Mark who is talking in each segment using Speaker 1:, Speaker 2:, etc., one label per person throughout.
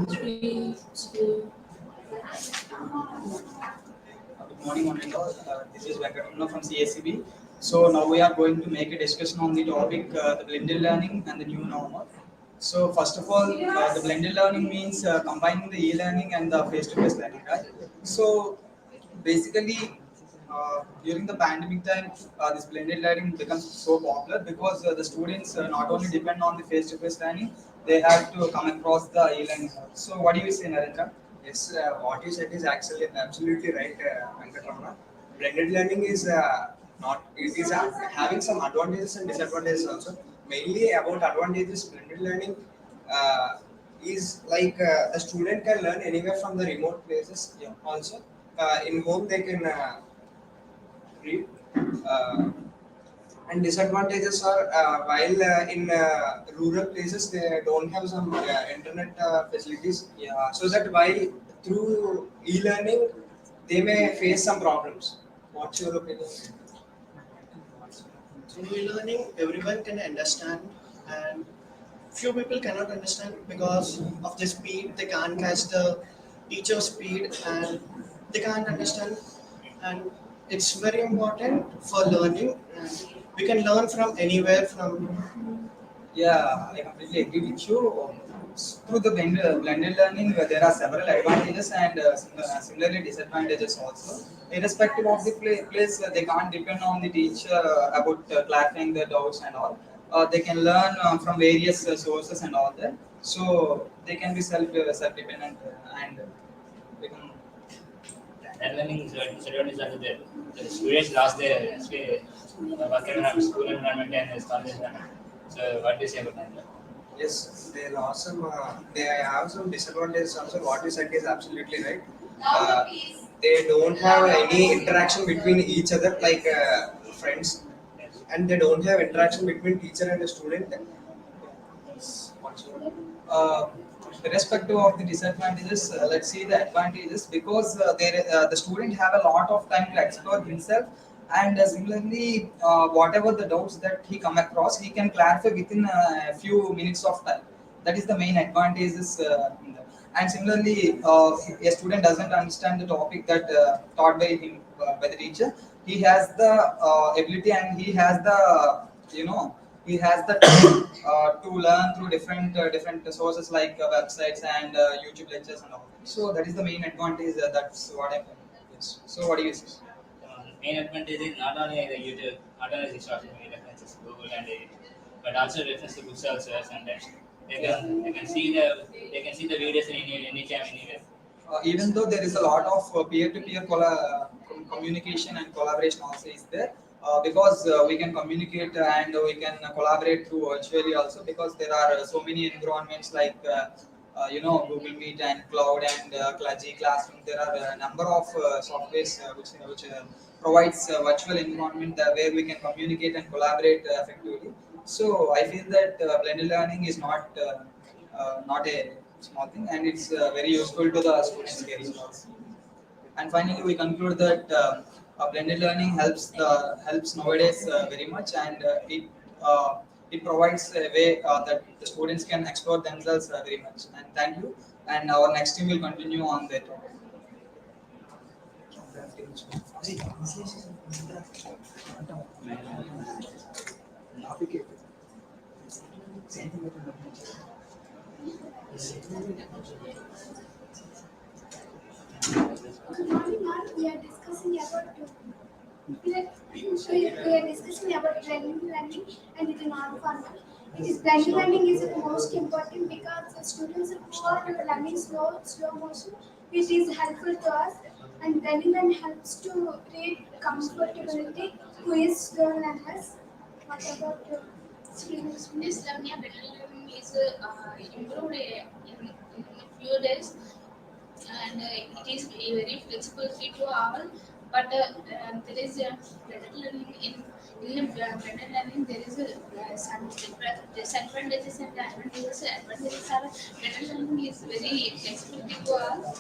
Speaker 1: Three, two.
Speaker 2: Good morning, one and all. This is Venkatamna from CSE-B. So now we are going to make a discussion on the topic the blended learning and the new normal. So first of all, the blended learning means combining the e-learning and the face-to-face learning, right? So basically, during the pandemic time, this blended learning becomes so popular because the students not only depend on the face-to-face learning, they have to come across the e-learning. So what do you say, Narendra?
Speaker 3: Yes, what you said is actually absolutely right, Venkatramana. Blended learning is not it is having some advantages and disadvantages also. Mainly about advantages, blended learning uh, is like a student can learn anywhere from the remote places.
Speaker 2: Yeah.
Speaker 3: Also, in home they can read. Uh, and disadvantages are while in rural places they don't have some internet facilities.
Speaker 2: Yeah.
Speaker 3: So that while through e-learning they may face some problems. What's your opinion?
Speaker 4: Through e-learning, everyone can understand, and few people cannot understand because of the speed. They can't catch the teacher's speed, and they can't understand. And it's very important for learning. And we can learn from anywhere. From
Speaker 2: Yeah, I completely agree with you. Through the blended learning, there are several advantages and similarly disadvantages also. Irrespective of the place, they can't depend on the teacher about clarifying their doubts and all. They can learn from various sources and all that. So they can be self dependent and become.
Speaker 5: And learning is disadvantages are there. The students lost their work environment, school environment, and college environment. So, what do you say about that?
Speaker 3: Yes, they lost some. They have some disadvantages also. What you said is absolutely right. Uh, they don't have any interaction between each other like friends, and they don't have interaction between teacher and the student.
Speaker 2: uh, Irrespective of the disadvantages, let's see the advantages because the student have a lot of time to explore himself and similarly whatever the doubts that he come across he can clarify within a few minutes of time. That is the main advantages in that. And similarly a student doesn't understand the topic that taught by him by the teacher, he has the ability and he has the you know he has the time to learn through different sources like websites and YouTube lectures and all. So that is the main advantage. That's what I think. Yes. So what do you say?
Speaker 5: Main advantage is not only the YouTube, not only the social media references, Google and it, but also reference to books also sometimes. They can see the videos in anytime, anywhere.
Speaker 2: Even though there is a lot of peer-to-peer communication and collaboration also is there because we can communicate and we can collaborate through virtually also because there are so many environments like Google Meet and Cloud and G Classroom. There are a number of softwares which provides virtual environment where we can communicate and collaborate effectively. So I feel that blended learning is not a small thing, and it's very useful to the students' career also. And finally, we conclude that blended learning helps nowadays very much, and it provides a way that the students can explore themselves very much. And thank you. And our next team will continue on that topic.
Speaker 6: Good morning, ma'am. We are discussing about blended learning and it is not formal. It is blended learning is the most important because the students who are learning slow motion, which is helpful to us, and blended learning helps to create comfortability who is slow learners. What about students?
Speaker 1: This learning is improved in a few days, and it is very flexible fit to all. But there is a better learning in better learning. There is some disadvantages and advantages. Advantages are better learning is very flexible to all.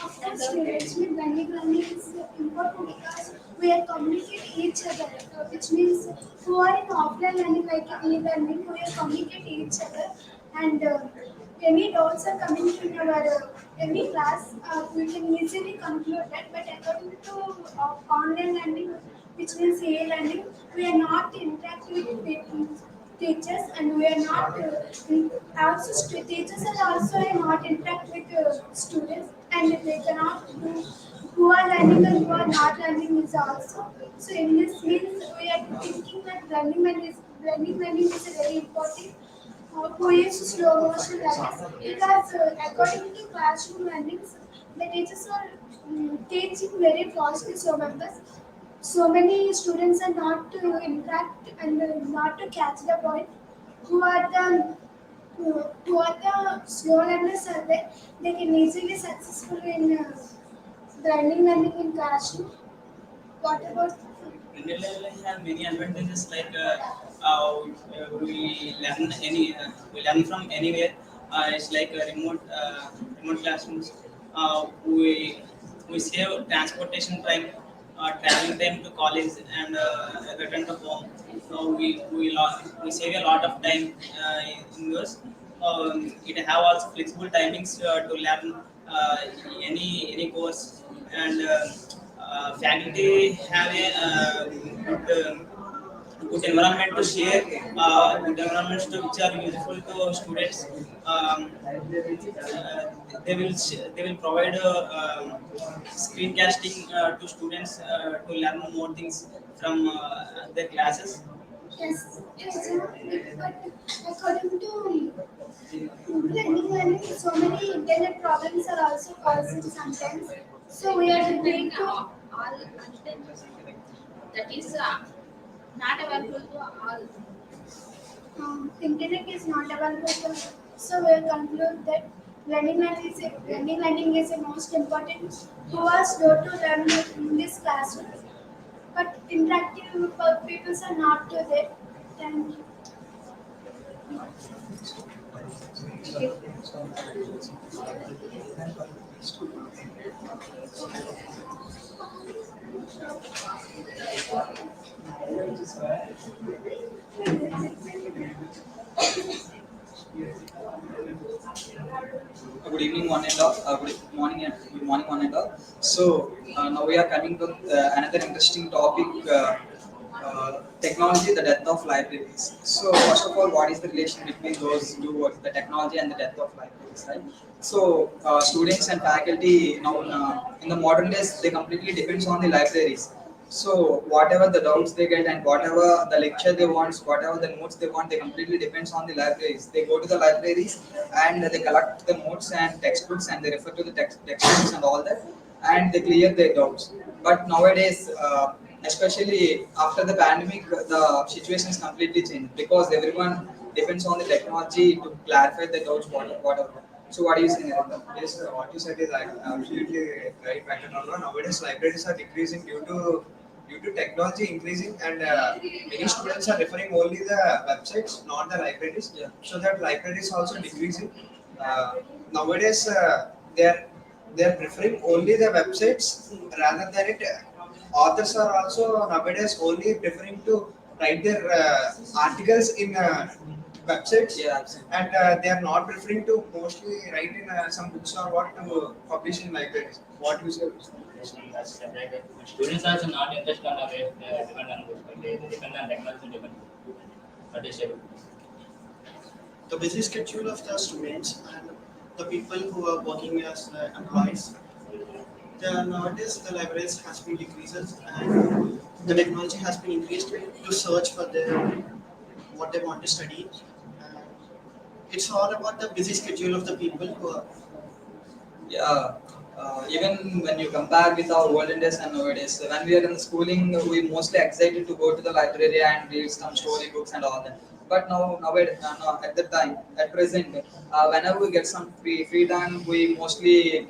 Speaker 6: Of course, students with blended learning is important because we are communicate each other, which means who are in offline learning like e-learning, we are communicate each other and any doubts are coming to our any class, we can easily conclude that. But according to online learning, which means e-learning, we are not interacting with teachers, and we are not also teachers are also not interact with students, and they cannot do who are learning and who are not learning is also. So in this means we are thinking that learning is very important who is slow motion learners because according to classroom learnings, the teachers are teaching very fastly. So many students are not to interact and not to catch the point. Who are the who are the slow learners are there? They can easily successful in learning in classroom. What about
Speaker 7: Blended learning have many advantages like we learn from anywhere. It's like a remote classrooms. We save transportation time, traveling time to college and return to home. So we save a lot of time in those. It have also flexible timings to learn any course and faculty have a good environment to share good environments to which are useful to students. They will provide screencasting to students to learn more things from their classes.
Speaker 6: yes, yes, but according to learning, so many internet problems are also causing sometimes. So we are going to
Speaker 1: all content that is not available to all.
Speaker 6: internet is not available. So we will conclude that learning is the most important. Who are slow to learn in this classroom, but interactive people are not to there. Thank you.
Speaker 2: Good evening, one and all. Good morning, one and all. So now we are coming to another interesting topic: technology, the death of libraries. So first of all, what is the relation between those two words, the technology and the death of libraries, right? So students and faculty now in the modern days they completely depends on the libraries. So whatever the doubts they get and whatever the lecture they want, whatever the notes they want, they completely depends on the libraries. They go to the libraries and they collect the notes and textbooks and they refer to the textbooks and all that, and they clear their doubts. But nowadays, especially after the pandemic, the situation is completely changed because everyone depends on the technology to clarify the doubts, whatever. So what do you say, Narendra?
Speaker 3: Yes, what you said is absolutely right, Venkatramana. Nowadays, libraries are decreasing due to technology increasing, and many students are referring only the websites, not the libraries.
Speaker 2: Yeah.
Speaker 3: So that libraries also decreasing. Nowadays, they are preferring only the websites rather than it. Authors are also nowadays only preferring to write their articles in websites,
Speaker 2: Yeah, absolutely.
Speaker 3: and they are not preferring to mostly write in some books or what to publish in libraries. What you say?
Speaker 5: Yes, that's right. Students are also not interested on a way depend on books, but they depend on technology. Depend. What is it?
Speaker 4: The busy schedule of the students and the people who are working as employees, nowadays the libraries has been decreases and the technology has been increased to search for their what they want to study. And it's all about the busy schedule of the people who are.
Speaker 2: Yeah, even when you compare with our olden days and nowadays, when we are in the schooling, we mostly excited to go to the library and read some story books and all that. But nowadays, at the time, at present, whenever we get some free time, we mostly,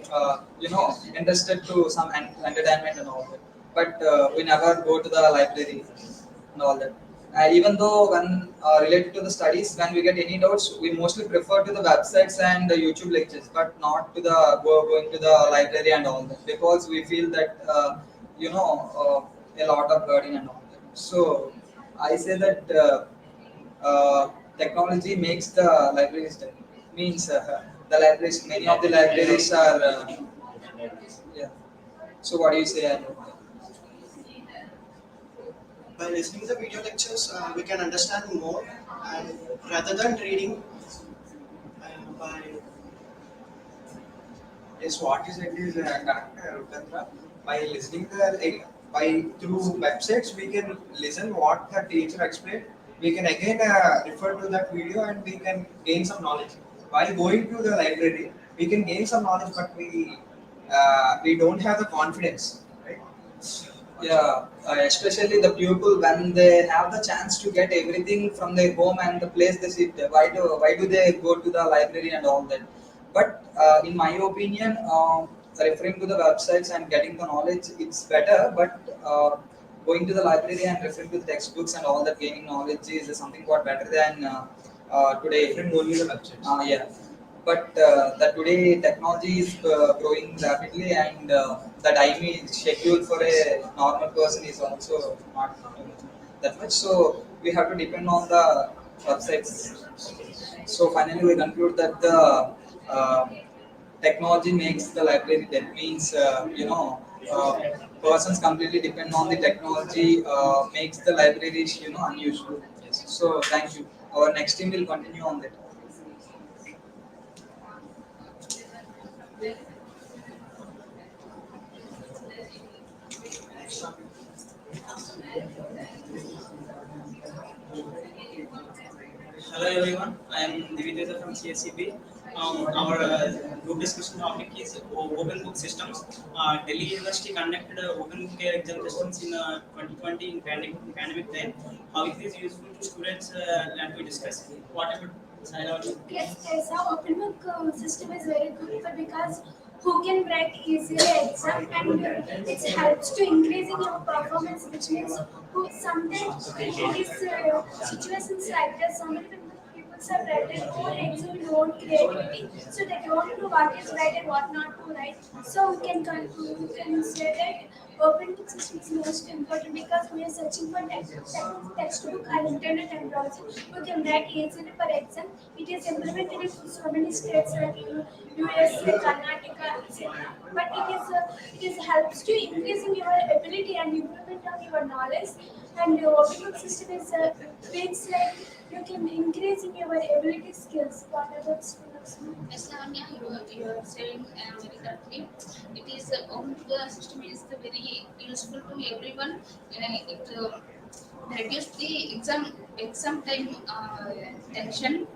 Speaker 2: interested to some entertainment and all that. But we never go to the library and all that. Even though when related to the studies, when we get any doubts, we mostly prefer to the websites and the YouTube lectures, but not to the going to the library and all that because we feel that a lot of burden and all that. So I say that technology makes the libraries dead. means the libraries, many of the libraries are yeah. So what do you say? Anu?
Speaker 4: By listening to the video lectures, we can understand more, and rather than reading, by
Speaker 3: Yes, what you said is correct, Rupendra. By listening by through websites, we can listen what the teacher explained. We can again refer to that video and we can gain some knowledge. While going to the library, we can gain some knowledge, but we don't have the confidence, right?
Speaker 2: Yeah, especially the pupil when they have the chance to get everything from their home and the place they sit. Why do they go to the library and all that? But in my opinion, referring to the websites and getting the knowledge, it's better. But going to the library and referring to the textbooks and all that, gaining knowledge is something quite better than today.
Speaker 3: Different only the websites.
Speaker 2: Yeah, but the today technology is growing rapidly, and the time is schedule for a normal person is also not that much. So we have to depend on the websites. So finally, we conclude that the uh, technology makes the library. That means persons completely depend on the technology makes the libraries unusual. Yes. So thank you. Our next team will continue on that.
Speaker 7: Hello everyone, I am Diviteja from CSE-B. Our group discussion topic is open book systems. Delhi University conducted open book examinations in 2020 in pandemic time. How it is useful to students and we discuss. What about Sailava?
Speaker 6: Yes, yes, our open book system is very good for because who can write easily exam and it helps to increase in your performance, which means who sometimes in these situations like that, so many people have written more exam in own creativity, so they don't know what is right and what not to write. So we can say that open book system is most important because we are searching for textbook and internet and browsing. We can write easily for exam. It is implemented in so many states like USA, Karnataka, etc. But it is helps to increasing your ability and improvement of your knowledge. And the open book system is things like you can increase in your ability skills. What about students?
Speaker 1: Yes, Lavanya, you are saying very correctly. It is open the system is the very useful to everyone. It reduce the exam time tension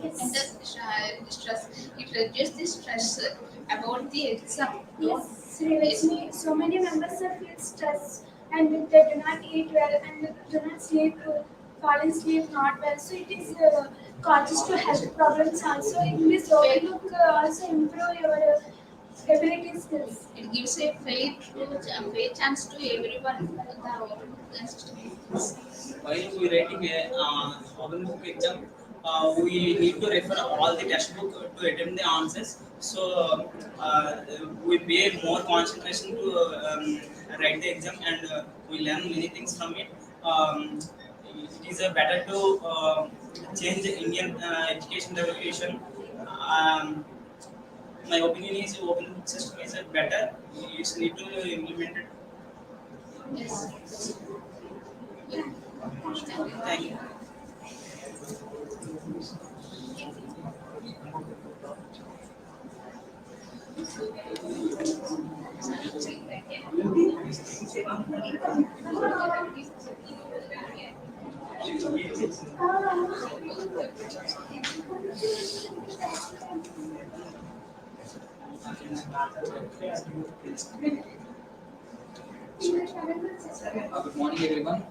Speaker 1: and the
Speaker 6: Yes.
Speaker 1: stress. It reduces the stress about the exam. Don't
Speaker 6: Yes, seriously, so many members are feel stressed and they do not eat well and do not sleep, fall asleep not well. So it is causes to health problems also. In this overlook also improve your ability skills.
Speaker 1: it gives a fair chance to everyone. The open system.
Speaker 7: While we writing a open book exam, we need to refer all the textbook to attempt the answers. So we pay more concentration to write the exam and we learn many things from it. It is better to change the Indian education revolution. Um, my opinion is open book system is better. You just need to implement it.
Speaker 1: Yes.
Speaker 7: Thank you.
Speaker 2: Good morning, everyone.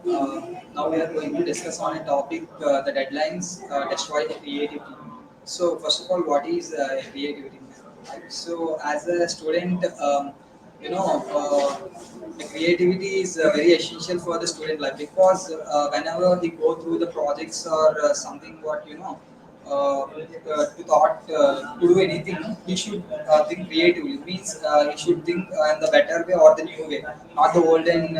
Speaker 2: Now we are going to discuss on a topic: the deadlines destroy the creativity. So, first of all, what is creativity? Right? So, as a student, you know, the creativity is very essential for the student life because whenever he go through the projects or something, what to thought to do anything, he should think creatively. Means he should think in the better way or the new way, not the olden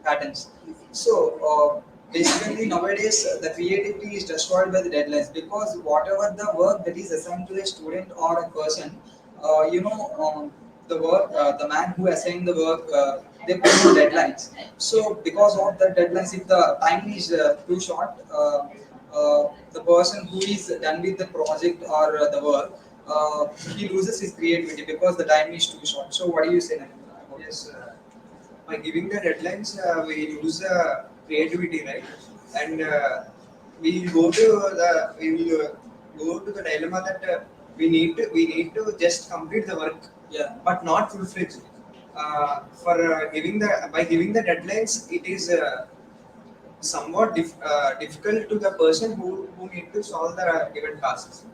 Speaker 2: patterns. So basically nowadays the creativity is destroyed by the deadlines because whatever the work that is assigned to a student or a person, the work, the man who assigned the work, they put no deadlines. So because of the deadlines, if the time is too short, the person who is done with the project or the work, he loses his creativity because the time is too short. So what do you say, Narendra, about this?
Speaker 3: Yes, by giving the deadlines, we lose creativity, right? And we go to we will go to the dilemma that we need to just complete the work,
Speaker 2: Yeah.
Speaker 3: but not full fledged. For giving the by giving the deadlines, it is somewhat difficult to the person who need to solve the given tasks.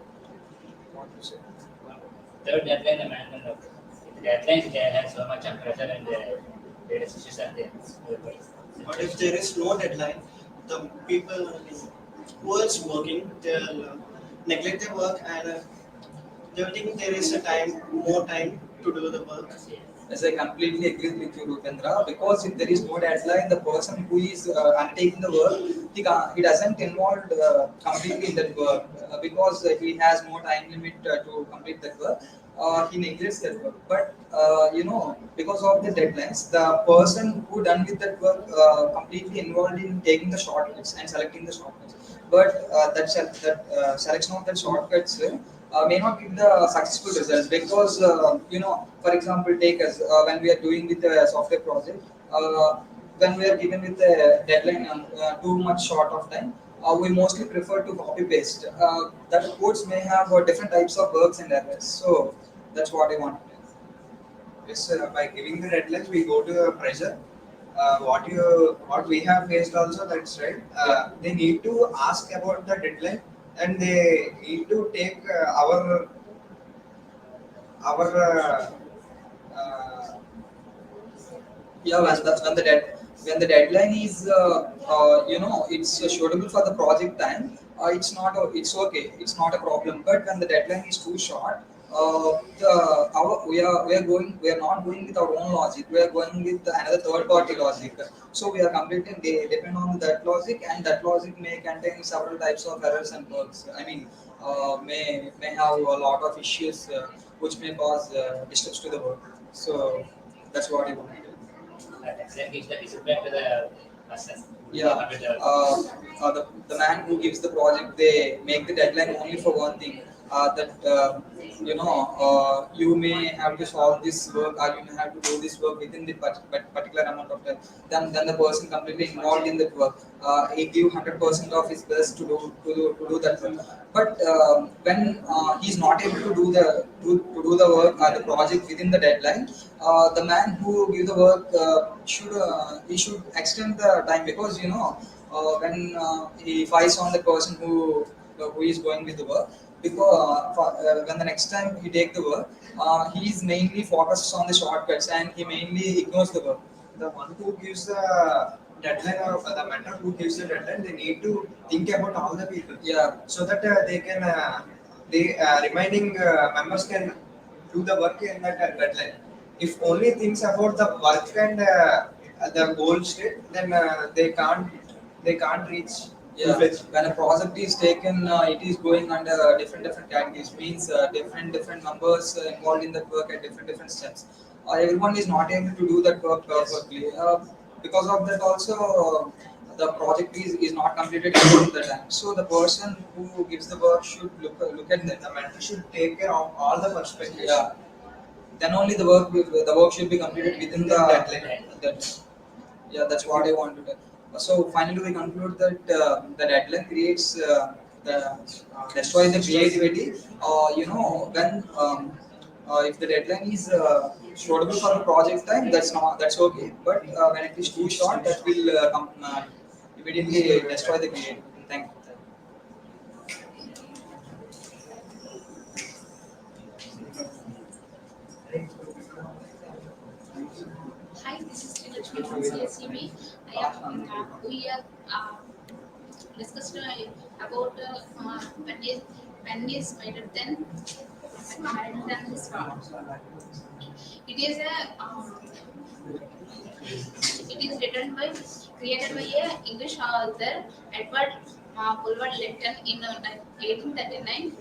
Speaker 3: What to say?
Speaker 5: Third deadline, the management of the deadlines, they have so much of pressure and the decisions are there.
Speaker 4: But if there is no deadline, the people who is working, they'll neglect their work and they'll think there is a time, more time to do the work.
Speaker 2: Yes, I completely agree with you, Rupendra. Because if there is no deadline, the person who is undertaking the work, he doesn't involve completely in that work because he has no time limit to complete that work. He neglects that work. But because of the deadlines, the person who done with that work completely involved in taking the shortcuts and selecting the shortcuts. But that selection of the shortcuts may not give the successful results because for example, take us when we are doing with a software project, when we are given with a deadline too much short of time, we mostly prefer to copy paste. That codes may have different types of bugs and errors. So that's what I want to tell.
Speaker 3: Yes, by giving the deadlines, we go to a pressure. What we have faced also, that's right. They need to ask about the deadline, and they need to take our uh,
Speaker 2: Yeah, when the deadline is it's suitable for the project time, it's okay, it's not a problem. But when the deadline is too short, we are not going with our own logic, we are going with another third party logic. So we are completely depend on that logic, and that logic may contain several types of errors and bugs. I mean, may have a lot of issues which may cause disturbance to the work. So that's what I want to do.
Speaker 5: Then gives the discipline to the person.
Speaker 2: Yeah,
Speaker 5: With the,
Speaker 2: the man who gives the project, they make the deadline only for one thing. That you may have to solve this work, or you may have to do this work within the particular amount of time. Then the person completely involved in that work. He give 100% of his best to do that work. But when he's not able to do the work or the project within the deadline, the man who give the work should extend the time because when he fights on the person who is going with the work, because when the next time he take the work, he is mainly focused on the shortcuts and he mainly ignores the work.
Speaker 3: the one who gives the deadline, or the mentor who gives the deadline, they need to think about all the people.
Speaker 2: Yeah.
Speaker 3: So that they can they remaining members can do the work in that deadline. If only thinks about the work and the goal state, then they can't reach
Speaker 2: Yeah,
Speaker 3: full-fledged.
Speaker 2: when a project is taken, it is going under different categories. Means different numbers involved in that work at different steps. Everyone is not able to do that work perfectly. Because of that, also the project is not completed within the time. So the person who gives the work should look at that.
Speaker 3: The mentor should take care of all the perspectives.
Speaker 2: Yeah. Then only the work should be completed within the
Speaker 3: Deadline.
Speaker 2: deadline. Yeah, that's what I want to tell. So finally, we conclude that the deadline creates destroys the creativity. When if the deadline is suitable for the project time, that's okay. But when it is too short, that will immediately destroy the creativity. Thank you.
Speaker 1: Hi, this is Srilakshmi from CSE-B. We are discussed about pen is better than his rod. It is a It is written by, created by a English author Edward Bulwer Lytton in 1839.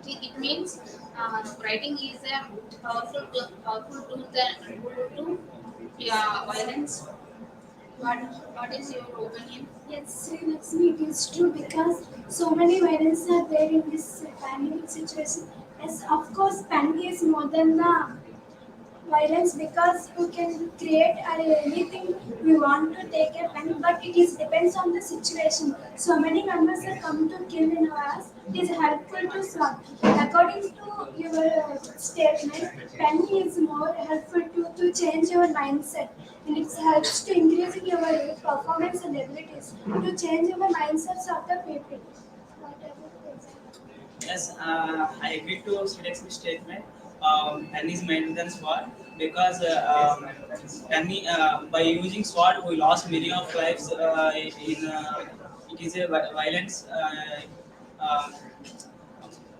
Speaker 1: It means writing is a powerful tool to violence. What, what is your opinion?
Speaker 6: Yes, Lakshmi, it is true because so many violence are there in this pandemic situation. Yes, of course, pandemic is more than the violence because we can create anything we want to take a pen, but it is depends on the situation. So many members are come to kill in our house. It is helpful to swap. According to your statement, pen is more helpful to change your mindset, and it helps to increasing your performance and abilities to change your mindsets of the people. What about this?
Speaker 7: Yes, I agree to Sudex's statement. Pen is better than sword because by using sword we lost many of lives in it is a violence. Um,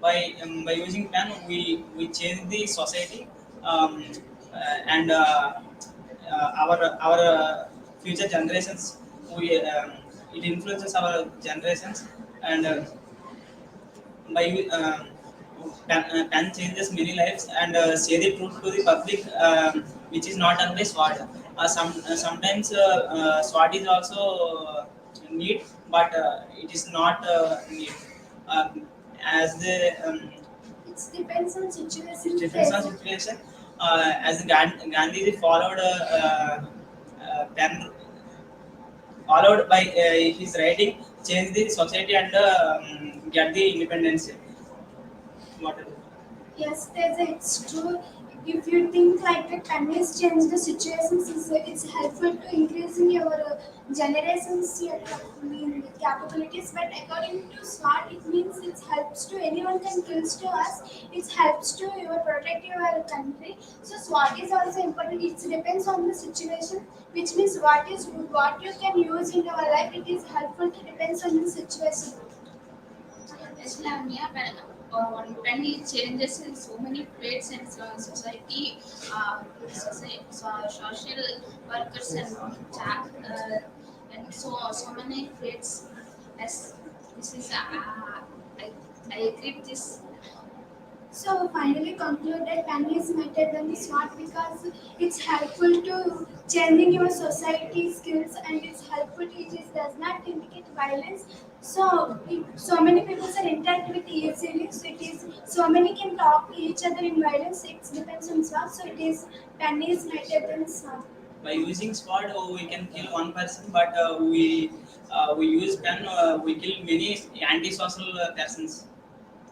Speaker 7: by using pen we change the society, and our future generations, we it influences our generations, and by pen changes many lives and say the truth to the public, which is not always sword. Sometimes sword is also need, but it is not need. Um, as the
Speaker 6: It depends on situation.
Speaker 7: depends on situation. As Gandhi followed pen, followed by his writing, change the society and get the independence. What?
Speaker 6: Yes, it's true. If you think like the countries change the situations, it's helpful to increasing your generations your capabilities. But according to SWOT, it means it helps to anyone can kills to us. It helps to your protect your country. So SWOT is also important. It depends on the situation, which means what you can use in your life. It is helpful to depends on the situation.
Speaker 1: Islamia, when it changes in so many traits in society, social workers and so many traits. As this is, I, I agree with this.
Speaker 6: So finally conclude that pen is better than the smart because it's helpful to changing your society skills and it's helpful to, it is, does not indicate violence. So so many people are interact with easily, so it is so many can talk to each other in violence. It depends on smart. So it is pen is better than smart.
Speaker 7: By using sword, we can kill one person, but we use pen, we kill many antisocial persons.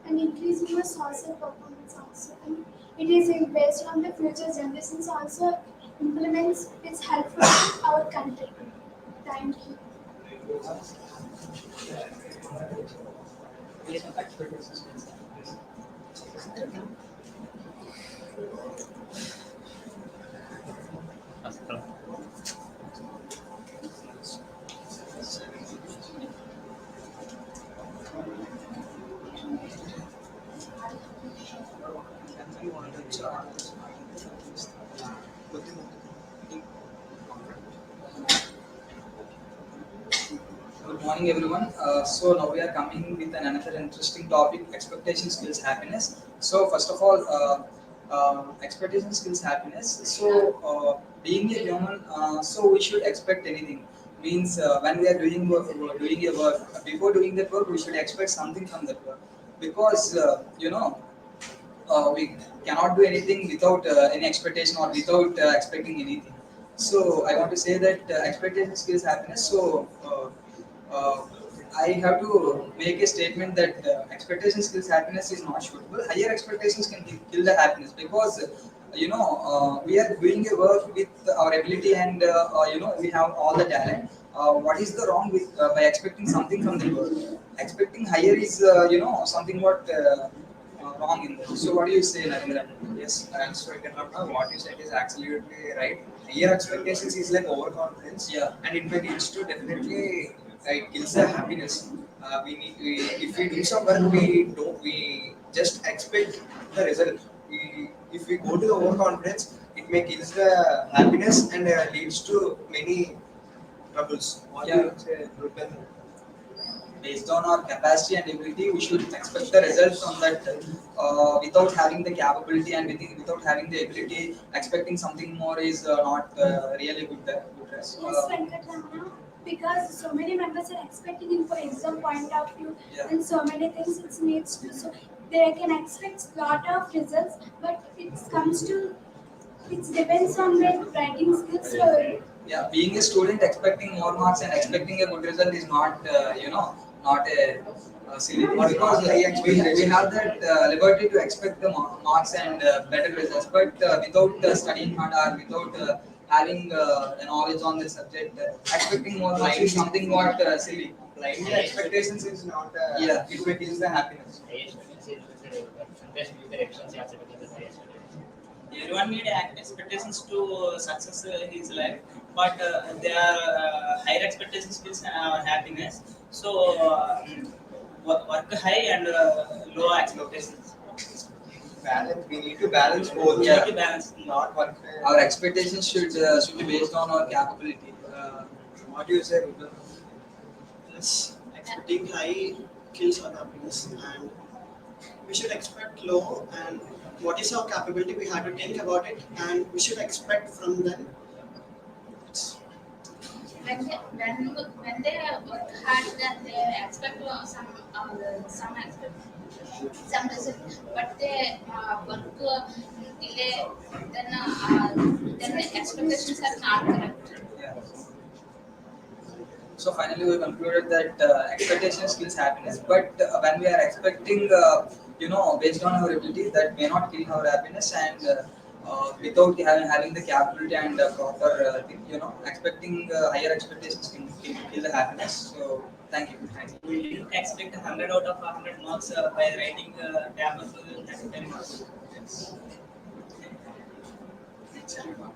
Speaker 6: And increasing your social performance also. And it is based on the future generations also implements it's helpful to our country. Thank you.
Speaker 2: Good morning, everyone. So now we are coming with another interesting topic: expectation skills happiness. So first of all, expectation skills happiness. So being a human, so we should expect anything. Means when we are doing work, doing a work, before doing that work, we should expect something from that work, because we cannot do anything without any expectation or without expecting anything. So I want to say that expectation skills happiness. So uh, I have to make a statement that expectation skills happiness is not suitable. Higher expectations can kill the happiness, because we are doing a work with our ability, and we have all the talent. What is the wrong with by expecting something from the work? Expecting higher is something what wrong in that. So what do you say, Narendra?
Speaker 3: Yes, so what you said is absolutely right. Higher expectations is like overconfidence,
Speaker 2: Yeah.
Speaker 3: and it may leads to definitely it kills the happiness. If we do some work, we just expect the result. If we go to the overconfidence, it may kill the happiness and leads to many troubles. What do
Speaker 2: Yeah.
Speaker 3: you say, Rupen?
Speaker 2: Based on our capacity and ability, we should expect the results from that without having the capability and without having the ability. Expecting something more is not really good. Good
Speaker 6: Yes,
Speaker 2: uh,
Speaker 6: Venkatramana, because so many members are expecting in for exam point of view
Speaker 2: yeah.
Speaker 6: and so many things it needs to. So they can expect lot of results, but it comes to it depends on their writing skills. So
Speaker 2: Yeah, being a student expecting more marks and expecting a good result is not not a silly thing, because we have that liberty to expect the marks and better results, but without studying hard or without having the knowledge on the subject, expecting more marks is something what silly.
Speaker 3: Blind expectations is not.
Speaker 2: Yeah.
Speaker 3: It may kill the happiness.
Speaker 5: high expectations is sometimes with the efficiency also because of high expectations.
Speaker 7: Everyone need expectations to success his life, but there are higher expectations skills and happiness. So work high and low expectations.
Speaker 3: Balance. We need to balance both.
Speaker 7: We
Speaker 2: Yeah.
Speaker 7: need to balance.
Speaker 3: Not work.
Speaker 2: Our expectations should be based on our capability.
Speaker 3: What do you say, Rupen?
Speaker 4: Yes, expecting high kills our happiness, and we should expect low. And what is our capability? We have to think about it, and we should expect from them.
Speaker 1: When they work hard, then they expect some expect some result, but they work delay, then the expectations are not correct.
Speaker 2: Yeah. So finally, we concluded that expectations kills happiness. But when we are expecting, based on our ability, that may not kill our happiness, and without having the capability and proper thing, expecting higher expectations can kill the happiness. So thank you. Thank you.
Speaker 7: We didn't expect 100 out of 100 marks by writing paper to 10 marks.
Speaker 2: Thank you.